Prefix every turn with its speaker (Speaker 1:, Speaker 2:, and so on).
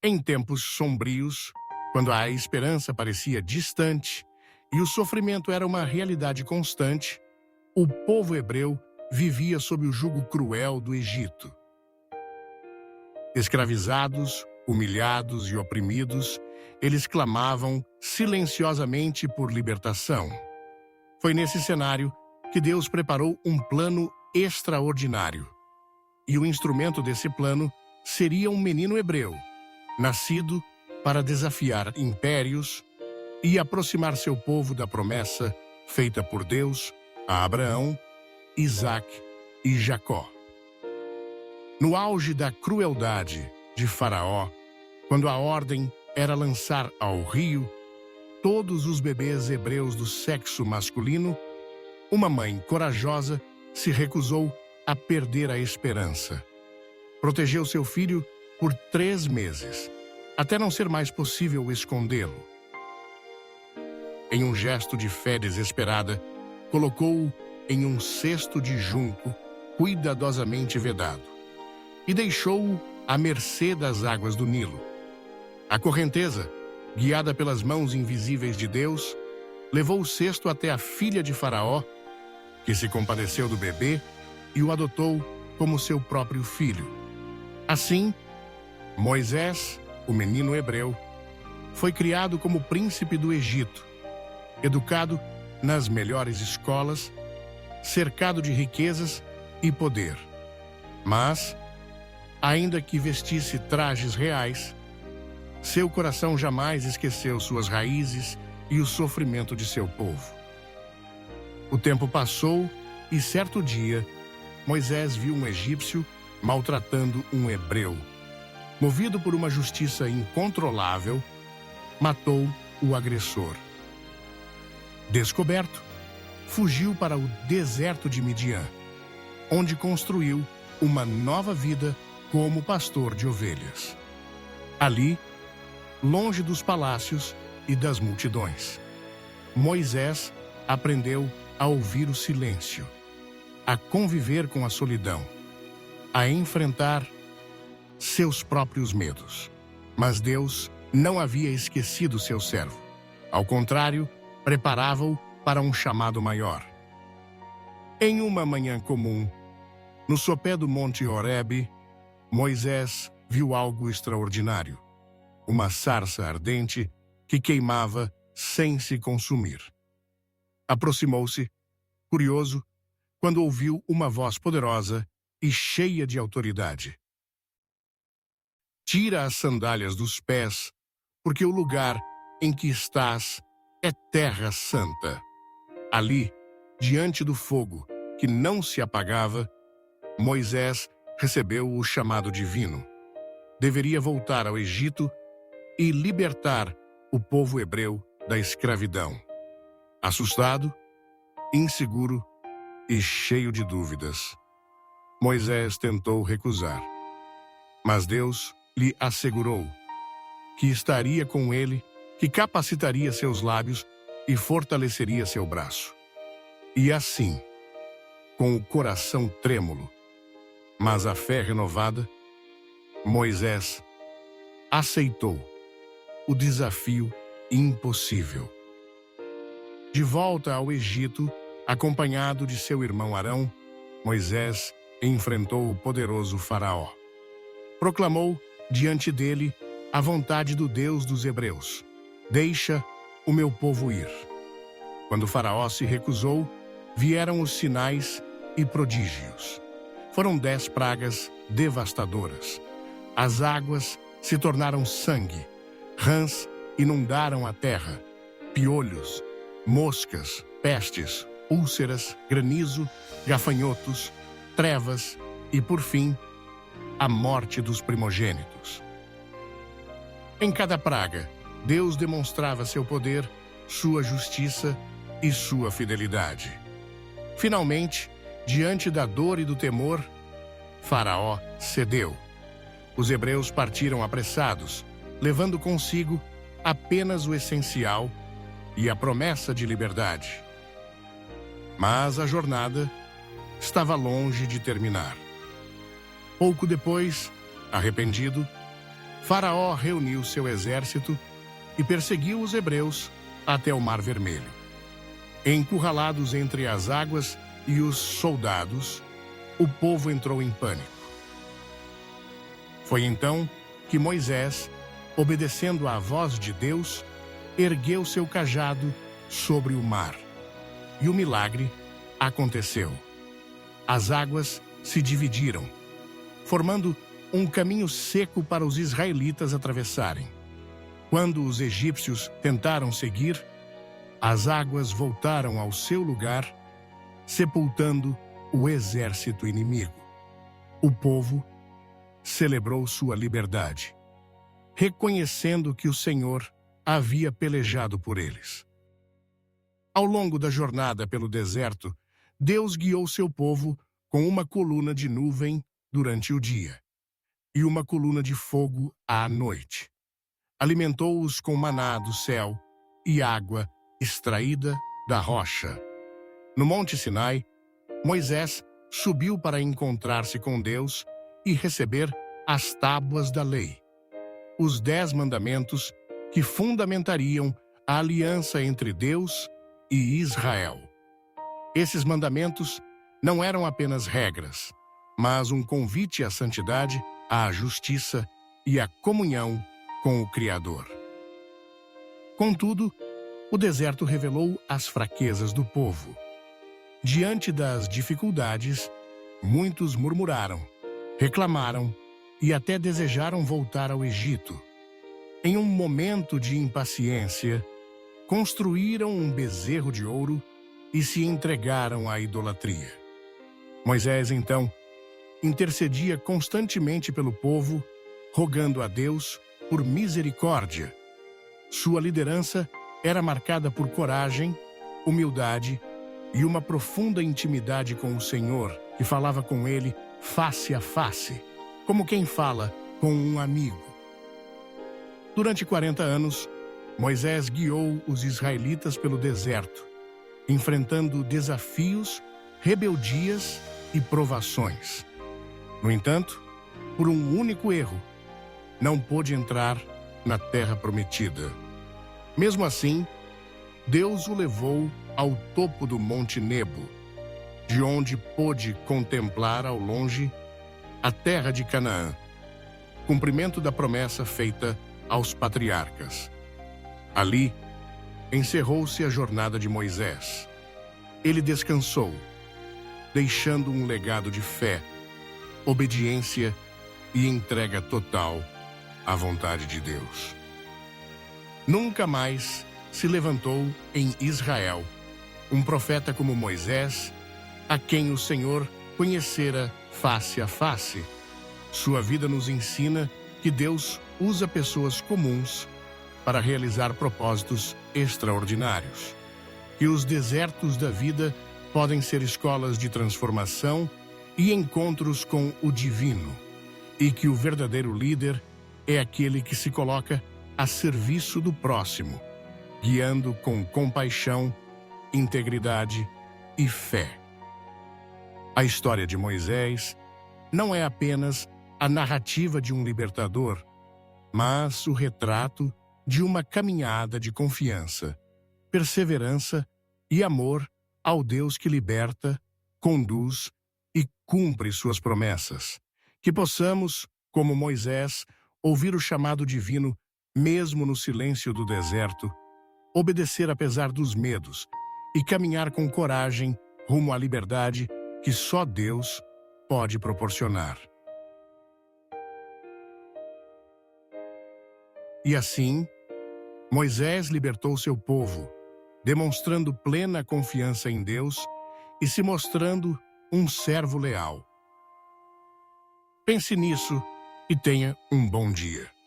Speaker 1: Em tempos sombrios, quando a esperança parecia distante e o sofrimento era uma realidade constante, o povo hebreu vivia sob o jugo cruel do Egito. Escravizados, humilhados e oprimidos, eles clamavam silenciosamente por libertação. Foi nesse cenário que Deus preparou um plano extraordinário. E o instrumento desse plano seria um menino hebreu, nascido para desafiar impérios e aproximar seu povo da promessa feita por Deus a Abraão, Isaque e Jacó. No auge da crueldade de Faraó, quando a ordem era lançar ao rio todos os bebês hebreus do sexo masculino, uma mãe corajosa se recusou a perder a esperança. Protegeu seu filho por 3 meses, até não ser mais possível escondê-lo. Em um gesto de fé desesperada, colocou-o em um cesto de junco cuidadosamente vedado e deixou-o à mercê das águas do Nilo. A correnteza, guiada pelas mãos invisíveis de Deus, levou o cesto até a filha de Faraó, que se compadeceu do bebê e o adotou como seu próprio filho. Assim, Moisés, o menino hebreu, foi criado como príncipe do Egito, educado nas melhores escolas, cercado de riquezas e poder. Mas, ainda que vestisse trajes reais, seu coração jamais esqueceu suas raízes e o sofrimento de seu povo. O tempo passou e, certo dia, Moisés viu um egípcio maltratando um hebreu. Movido por uma justiça incontrolável, matou o agressor. Descoberto, fugiu para o deserto de Midian, onde construiu uma nova vida como pastor de ovelhas. Ali, longe dos palácios e das multidões, Moisés aprendeu a ouvir o silêncio, a conviver com a solidão, a enfrentar seus próprios medos. Mas Deus não havia esquecido seu servo. Ao contrário, preparava-o para um chamado maior. Em uma manhã comum, no sopé do Monte Horebe, Moisés viu algo extraordinário. Uma sarça ardente que queimava sem se consumir. Aproximou-se, curioso, quando ouviu uma voz poderosa e cheia de autoridade. Tira as sandálias dos pés, porque o lugar em que estás é terra santa. Ali, diante do fogo que não se apagava, Moisés recebeu o chamado divino. Deveria voltar ao Egito e libertar o povo hebreu da escravidão. Assustado, inseguro e cheio de dúvidas, Moisés tentou recusar. Mas Deus lhe assegurou que estaria com ele, que capacitaria seus lábios e fortaleceria seu braço. E assim, com o coração trêmulo, mas a fé renovada, Moisés aceitou o desafio impossível. De volta ao Egito, acompanhado de seu irmão Arão, Moisés enfrentou o poderoso Faraó. Proclamou diante dele a vontade do Deus dos hebreus: deixa o meu povo ir. Quando Faraó se recusou, vieram os sinais e prodígios. Foram 10 pragas devastadoras. As águas se tornaram sangue, rãs inundaram a terra, piolhos, moscas, pestes, úlceras, granizo, gafanhotos, trevas e, por fim, a morte dos primogênitos. Em cada praga, Deus demonstrava seu poder, sua justiça e sua fidelidade. Finalmente, diante da dor e do temor, Faraó cedeu. Os hebreus partiram apressados, levando consigo apenas o essencial e a promessa de liberdade. Mas a jornada estava longe de terminar. Pouco depois, arrependido, Faraó reuniu seu exército e perseguiu os hebreus até o Mar Vermelho. Encurralados entre as águas e os soldados, o povo entrou em pânico. Foi então que Moisés, obedecendo à voz de Deus, ergueu seu cajado sobre o mar. E o milagre aconteceu. As águas se dividiram, formando um caminho seco para os israelitas atravessarem. Quando os egípcios tentaram seguir, as águas voltaram ao seu lugar, sepultando o exército inimigo. O povo celebrou sua liberdade, reconhecendo que o Senhor havia pelejado por eles. Ao longo da jornada pelo deserto, Deus guiou seu povo com uma coluna de nuvem durante o dia e uma coluna de fogo à noite. Alimentou-os com maná do céu e água extraída da rocha. No Monte Sinai, Moisés subiu para encontrar-se com Deus e receber as tábuas da lei, os 10 mandamentos que fundamentariam a aliança entre Deus e Israel. Esses mandamentos não eram apenas regras, mas um convite à santidade, à justiça e à comunhão com o Criador. Contudo, o deserto revelou as fraquezas do povo. Diante das dificuldades, muitos murmuraram, reclamaram e até desejaram voltar ao Egito. Em um momento de impaciência, construíram um bezerro de ouro e se entregaram à idolatria. Moisés, então, intercedia constantemente pelo povo, rogando a Deus por misericórdia. Sua liderança era marcada por coragem, humildade e uma profunda intimidade com o Senhor, que falava com ele face a face, como quem fala com um amigo. Durante 40 anos, Moisés guiou os israelitas pelo deserto, enfrentando desafios, rebeldias e provações. No entanto, por um único erro, não pôde entrar na terra prometida. Mesmo assim, Deus o levou ao topo do Monte Nebo, de onde pôde contemplar ao longe a terra de Canaã, cumprimento da promessa feita aos patriarcas. Ali, encerrou-se a jornada de Moisés. Ele descansou, deixando um legado de fé, obediência e entrega total à vontade de Deus. Nunca mais se levantou em Israel um profeta como Moisés, a quem o Senhor conhecera face a face. Sua vida nos ensina que Deus usa pessoas comuns para realizar propósitos extraordinários. Que os desertos da vida podem ser escolas de transformação e encontros com o divino, e que o verdadeiro líder é aquele que se coloca a serviço do próximo, guiando com compaixão, integridade e fé. A história de Moisés não é apenas a narrativa de um libertador, mas o retrato de uma caminhada de confiança, perseverança e amor ao Deus que liberta, conduz e cumpre suas promessas. Que possamos, como Moisés, ouvir o chamado divino mesmo no silêncio do deserto, obedecer apesar dos medos e caminhar com coragem rumo à liberdade que só Deus pode proporcionar. E assim, Moisés libertou seu povo, demonstrando plena confiança em Deus e se mostrando um servo leal. Pense nisso e tenha um bom dia.